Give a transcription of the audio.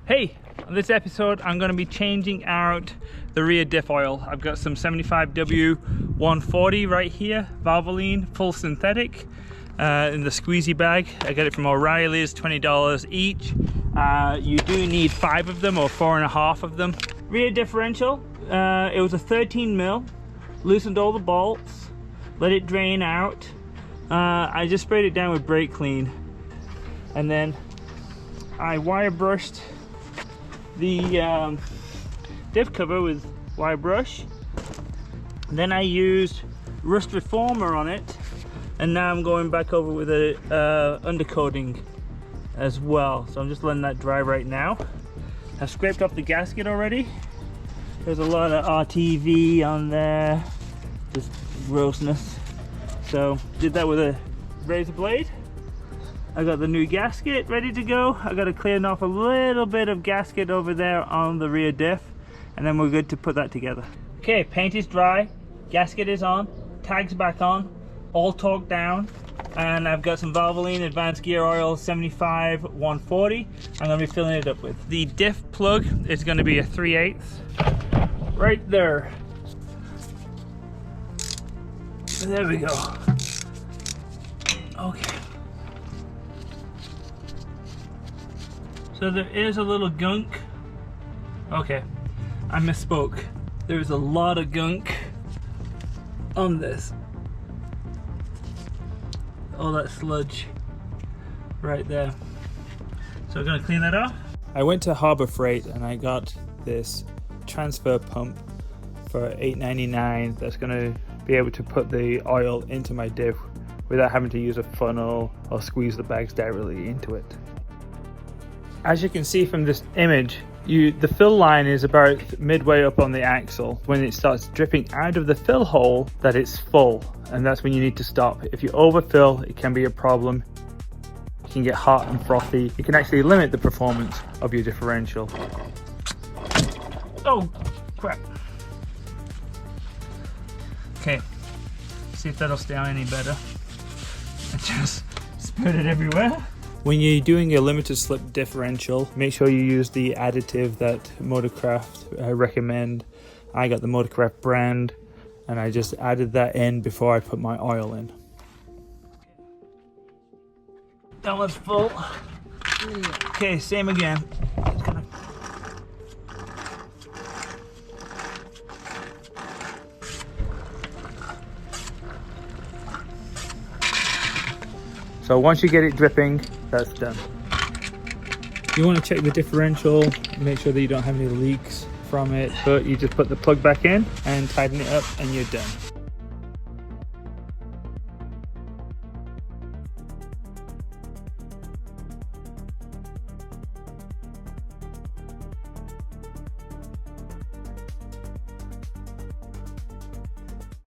Hey, on this episode I'm going to be changing out the rear diff oil. I've got some 75W140 right here, Valvoline, full synthetic, in the squeezy bag. I got it from O'Reilly's, $20 each. You do need 5 of them or 4.5 of them. Rear differential, it was a 13 mil, loosened all the bolts, let it drain out. I just sprayed it down with brake clean, and then I wire brushed the diff cover with wire brush. Then I used rust reformer on it, and now I'm going back over with a undercoating as well. So I'm just letting that dry right now. I've scraped off the gasket already. There's a lot of RTV on there, just grossness. So did that with a razor blade. I got the new gasket ready to go. I got to clean off a little bit of gasket over there on the rear diff, and then we're good to put that together. Okay, paint is dry, gasket is on, tags back on, all torqued down, and I've got some Valvoline Advanced Gear Oil 75/140 I'm going to be filling it up with. The diff plug is going to be a 3/8 right there. There we go. Okay. So there is a little gunk. Okay, I misspoke. There's a lot of gunk on this. All that sludge right there. So we're gonna clean that off. I went to Harbor Freight and I got this transfer pump for $8.99 that's gonna be able to put the oil into my diff without having to use a funnel or squeeze the bags directly into it. As you can see from this image, the fill line is about midway up on the axle. When it starts dripping out of the fill hole, that it's full, and that's when you need to stop. If you overfill, it can be a problem. It can get hot and frothy. It can actually limit the performance of your differential. Oh, crap. Okay, see if that'll stay on any better. I just spread it everywhere. When you're doing a limited slip differential, make sure you use the additive that Motorcraft recommend. I got the Motorcraft brand, and I just added that in before I put my oil in. That one's full. Okay, same again. So once you get it dripping, that's done. You want to check the differential, make sure that you don't have any leaks from it, but you just put the plug back in and tighten it up and you're done.